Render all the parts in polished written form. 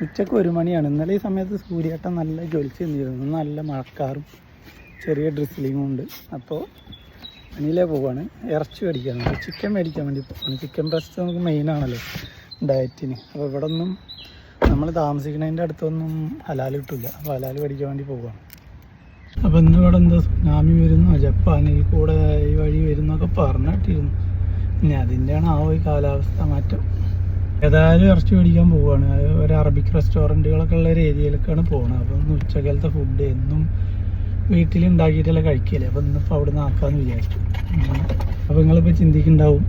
ഉച്ചക്ക് 1 മണിയാണ്. ഇന്നലെ ഈ സമയത്ത് സൂര്യേട്ടൻ നല്ല ജ്വലിച്ച് നിന്നിരുന്നു. നല്ല മഴക്കാറും ചെറിയ ഡ്രിസ്ലിങ്ങും ഉണ്ട്. അപ്പോൾ അനിലേ പോവാണ്. ഇറച്ചി മേടിക്കാൻ, ചിക്കൻ മേടിക്കാൻ വേണ്ടി പോവാണ്. ചിക്കൻ ബ്രസ്റ്റ് നമുക്ക് മെയിനാണല്ലോ ഡയറ്റിന്. അപ്പോൾ ഇവിടെ ഒന്നും നമ്മൾ താമസിക്കുന്നതിൻ്റെ അടുത്തൊന്നും ഹലാൽ കിട്ടില്ല. അപ്പോൾ ഹലാൽ മേടിക്കാൻ വേണ്ടി പോവുകയാണ്. അപ്പോൾ ഇന്ന് ഇവിടെ എന്താ സുനാമി വരുന്നു, ജപ്പാനിൽ കൂടെ ഈ വഴി വരുന്നൊക്കെ പറഞ്ഞിട്ടിരുന്നു. ഇനി അതിൻ്റെയാണ് ഈ കാലാവസ്ഥ മാറ്റം. ഏതായാലും ഇറച്ചി മേടിക്കാൻ പോവുകയാണ്. ഒരു അറബിക് റെസ്റ്റോറൻറ്റുകളൊക്കെ ഉള്ള ഒരു ഏരിയയിലേക്കാണ് പോകുന്നത്. അപ്പോൾ ഇന്ന് ഉച്ചക്കാലത്തെ ഫുഡ് എന്നും വീട്ടിലുണ്ടാക്കിയിട്ടല്ലേ കഴിക്കില്ലേ. അപ്പോൾ ഇന്നിപ്പോൾ അവിടെ നിന്ന് ആക്കാമെന്ന് വിചാരിച്ചു. അപ്പോൾ നിങ്ങളിപ്പോൾ ചിന്തിക്കുന്നുണ്ടാവും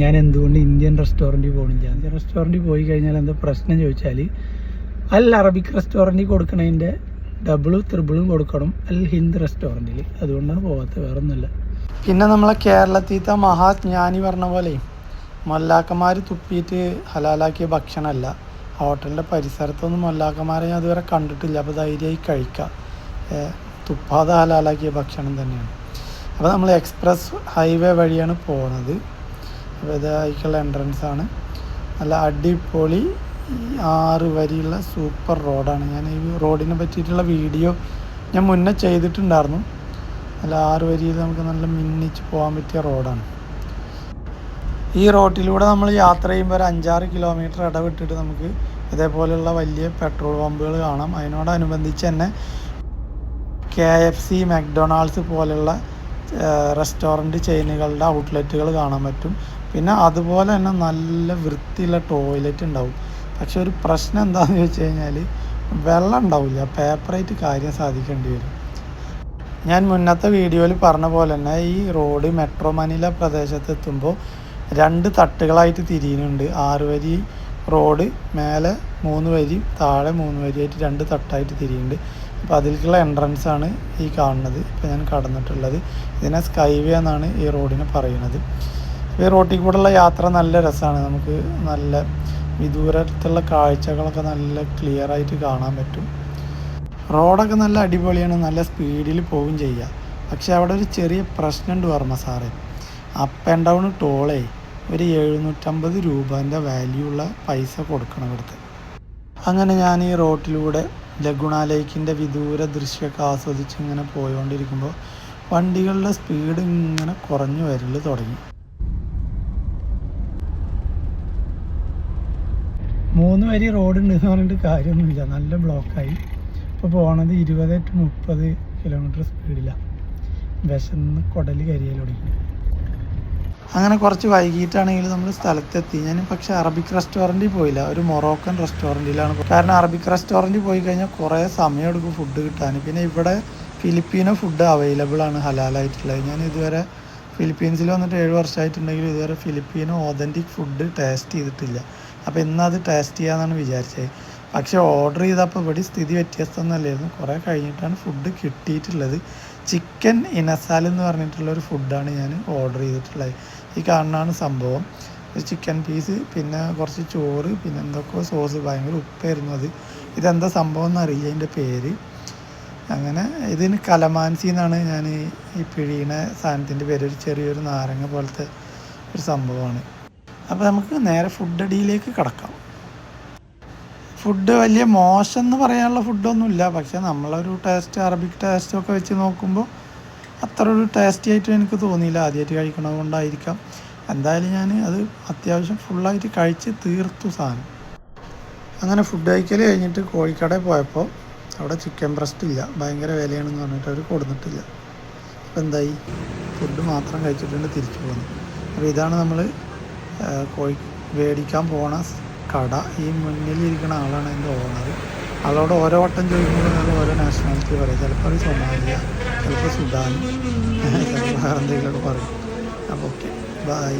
ഞാൻ എന്തുകൊണ്ട് ഇന്ത്യൻ റെസ്റ്റോറൻറ്റിൽ പോകണില്ല. ഇന്ത്യൻ റെസ്റ്റോറൻറ്റിൽ പോയി കഴിഞ്ഞാൽ എന്താ പ്രശ്നം ചോദിച്ചാൽ അൽ അറബിക് റെസ്റ്റോറൻറ്റിൽ കൊടുക്കണതിൻ്റെ ഡബിളും ത്രിബിളും കൊടുക്കണം അൽ ഹിന്ദ് റെസ്റ്റോറൻറ്റിൽ. അതുകൊണ്ടാണ് പോകാത്തത്, വേറെ ഒന്നുമില്ല. പിന്നെ നമ്മളെ കേരളത്തിലത്തെ മഹാജ്ഞാനി പറഞ്ഞ പോലെ മൊല്ലാക്കന്മാർ തുപ്പിയിട്ട് ഹലാലാക്കിയ ഭക്ഷണമല്ല. ഹോട്ടലിൻ്റെ പരിസരത്തൊന്നും മൊല്ലാക്കന്മാരെ ഞാൻ അതുവരെ കണ്ടിട്ടില്ല. അപ്പോൾ ധൈര്യമായി കഴിക്കാം. തുപ്പാതെ ഹലാലാക്കിയ ഭക്ഷണം തന്നെയാണ്. അപ്പോൾ നമ്മൾ എക്സ്പ്രസ് ഹൈവേ വഴിയാണ് പോകുന്നത്. അപ്പോൾ ഇതായിട്ടുള്ള എൻട്രൻസ് ആണ്. നല്ല അടിപൊളി 6 വരിയുള്ള സൂപ്പർ റോഡാണ്. ഞാൻ ഈ റോഡിനെ പറ്റിയിട്ടുള്ള വീഡിയോ ഞാൻ മുന്നേ ചെയ്തിട്ടുണ്ടായിരുന്നു. നല്ല 6 വരിയിൽ നമുക്ക് നല്ല മിന്നിച്ച് പോകാൻ പറ്റിയ റോഡാണ്. ഈ റോട്ടിലൂടെ നമ്മൾ യാത്ര ചെയ്യുമ്പോൾ ഒരു 5-6 കിലോമീറ്റർ ഇടവിട്ടിട്ട് നമുക്ക് ഇതേപോലെയുള്ള വലിയ പെട്രോൾ പമ്പുകൾ കാണാം. അതിനോടനുബന്ധിച്ച് തന്നെ KFC, മക്ഡൊണാൾഡ്സ് പോലെയുള്ള റെസ്റ്റോറൻറ്റ് ചെയിനുകളുടെ ഔട്ട്ലെറ്റുകൾ കാണാൻ പറ്റും. പിന്നെ അതുപോലെ തന്നെ നല്ല വൃത്തിയുള്ള ടോയ്ലറ്റ് ഉണ്ടാവും. പക്ഷെ ഒരു പ്രശ്നം എന്താണെന്ന് ചോദിച്ചു കഴിഞ്ഞാൽ വെള്ളം ഉണ്ടാവില്ല. പേപ്പറായിട്ട് കാര്യം സാധിക്കേണ്ടി വരും. ഞാൻ മുന്നത്തെ വീഡിയോയിൽ പറഞ്ഞ പോലെ തന്നെ ഈ റോഡ് മെട്രോ മനില പ്രദേശത്തെത്തുമ്പോൾ 2 തട്ടുകളായിട്ട് തിരിയുന്നുണ്ട്. 6 വരി റോഡ് മേലെ 3 വരി, താഴെ 3 വരിയായിട്ട് 2 തട്ടായിട്ട് തിരിയുന്നുണ്ട്. അപ്പോൾ അതിലേക്കുള്ള എൻട്രൻസ് ആണ് ഈ കാണുന്നത്. ഇപ്പോൾ ഞാൻ കടന്നിട്ടുള്ളത് ഇതിനെ സ്കൈവേ എന്നാണ് ഈ റോഡിന് പറയുന്നത്. ഈ റോട്ടിൽ കൂടെയുള്ള യാത്ര നല്ല രസമാണ്. നമുക്ക് നല്ല വിദൂരത്തുള്ള കാഴ്ചകളൊക്കെ നല്ല ക്ലിയർ ആയിട്ട് കാണാൻ പറ്റും. റോഡൊക്കെ നല്ല അടിപൊളിയാണ്, നല്ല സ്പീഡിൽ പോവുകയും ചെയ്യുക. പക്ഷേ അവിടെ ഒരു ചെറിയ പ്രശ്നമുണ്ട് വർമ്മ സാറേ. അപ്പ് ആൻഡ് ഡൗൺ ടോളേ ഒരു 750 രൂപേൻ്റെ വാല്യൂ ഉള്ള പൈസ കൊടുക്കണം ഇവിടുത്തെ. അങ്ങനെ ഞാൻ ഈ റോട്ടിലൂടെ ലഗുണ ലേക്കിൻ്റെ വിദൂര ദൃശ്യമൊക്കെ ആസ്വദിച്ച് ഇങ്ങനെ പോയിക്കൊണ്ടിരിക്കുമ്പോൾ വണ്ടികളുടെ സ്പീഡ് ഇങ്ങനെ കുറഞ്ഞു വരൽ തുടങ്ങി. 3 വരി റോഡുണ്ട് എന്ന് പറഞ്ഞിട്ട് കാര്യമൊന്നുമില്ല, നല്ല ബ്ലോക്കായി. ഇപ്പോൾ പോണത് 20 to 30 കിലോമീറ്റർ സ്പീഡിലാണ്. വിശന്ന് കുടൽ കരിയൽ തുടങ്ങി. അങ്ങനെ കുറച്ച് വൈകിട്ടാണെങ്കിൽ നമ്മൾ സ്ഥലത്തെത്തി. ഞാൻ പക്ഷേ അറബിക് റെസ്റ്റോറൻറ്റിൽ പോയില്ല, ഒരു മൊറോക്കൻ റെസ്റ്റോറൻറ്റിലാണ്. കാരണം അറബിക് റെസ്റ്റോറൻറ്റിൽ പോയി കഴിഞ്ഞാൽ കുറേ സമയം എടുക്കും ഫുഡ് കിട്ടാൻ. പിന്നെ ഇവിടെ ഫിലിപ്പീനോ ഫുഡ് അവൈലബിൾ ആണ് ഹലാലായിട്ടുള്ളത്. ഞാൻ ഇതുവരെ ഫിലിപ്പീൻസിൽ വന്നിട്ട് 7 വർഷമായിട്ടുണ്ടെങ്കിലും ഇതുവരെ ഫിലിപ്പീനോ ഓതൻറ്റിക് ഫുഡ് ടേസ്റ്റ് ചെയ്തിട്ടില്ല. അപ്പോൾ ഇന്നത് ടേസ്റ്റ് ചെയ്യാമെന്നാണ് വിചാരിച്ചത്. പക്ഷേ ഓർഡർ ചെയ്തപ്പോൾ ഇവിടെ സ്ഥിതി വ്യത്യസ്തമൊന്നുമല്ലായിരുന്നു. കുറേ കഴിഞ്ഞിട്ടാണ് ഫുഡ് കിട്ടിയിട്ടുള്ളത്. ചിക്കൻ ഇനസാൽ എന്ന് പറഞ്ഞിട്ടുള്ളൊരു ഫുഡാണ് ഞാൻ ഓർഡർ ചെയ്തിട്ടുള്ളത്. ഈ കാണുന്നതാണ് സംഭവം. ഒരു ചിക്കൻ പീസ്, പിന്നെ കുറച്ച് ചോറ്, പിന്നെ എന്തൊക്കെയോ സോസ്, ഭയങ്കര ഉപ്പായിരുന്നു അത്. ഇതെന്താ സംഭവം എന്നറിയില്ല ഇതിൻ്റെ പേര്. അങ്ങനെ ഇതിന് കലമാൻസി എന്നാണ് ഞാൻ ഈ പിഴിയണ സാധനത്തിൻ്റെ പേര്. ഒരു ചെറിയൊരു നാരങ്ങ പോലത്തെ ഒരു സംഭവമാണ്. അപ്പോൾ നമുക്ക് നേരെ ഫുഡ് അടിയിലേക്ക് കിടക്കാം. ഫുഡ് വലിയ മോശം എന്ന് പറയാനുള്ള ഫുഡൊന്നുമില്ല. പക്ഷേ നമ്മളൊരു ടേസ്റ്റ്, അറബിക് ടേസ്റ്റൊക്കെ വെച്ച് നോക്കുമ്പോൾ അത്ര ഒരു ടേസ്റ്റി ആയിട്ട് എനിക്ക് തോന്നിയില്ല. ആദ്യമായിട്ട് കഴിക്കണത് കൊണ്ടായിരിക്കാം. എന്തായാലും ഞാൻ അത് അത്യാവശ്യം ഫുള്ളായിട്ട് കഴിച്ച് തീർത്തു സാധനം. അങ്ങനെ ഫുഡ് കഴിക്കൽ കഴിഞ്ഞിട്ട് കോഴിക്കടയിൽ പോയപ്പോൾ അവിടെ ചിക്കൻ ബ്രസ്റ്റ് ഇല്ല, ഭയങ്കര വിലയാണെന്ന് പറഞ്ഞിട്ട് അവർ കൊടുത്തിട്ടില്ല. അപ്പോൾ എന്തായി, ഫുഡ് മാത്രം കഴിച്ചിട്ടുണ്ട് തിരിച്ചു പോകുന്നു. അപ്പോൾ ഇതാണ് നമ്മൾ മേടിക്കാൻ പോണ കട. ഈ മുന്നിലിരിക്കുന്ന ആളാണ് എൻ്റെ ഓണർ. ആളോട് ഓരോ വട്ടം ചോദിക്കുമ്പോൾ ഞങ്ങൾ ഓരോ നാഷണാലിറ്റി പറയും. ചിലപ്പോൾ അത് സൊമാലിയ, ചിലപ്പോൾ സുഡാൻ, ചിലപ്പോൾ വേറെ എന്തെങ്കിലുമൊക്കെ പറയും. അപ്പോൾ ഓക്കെ, ബൈ.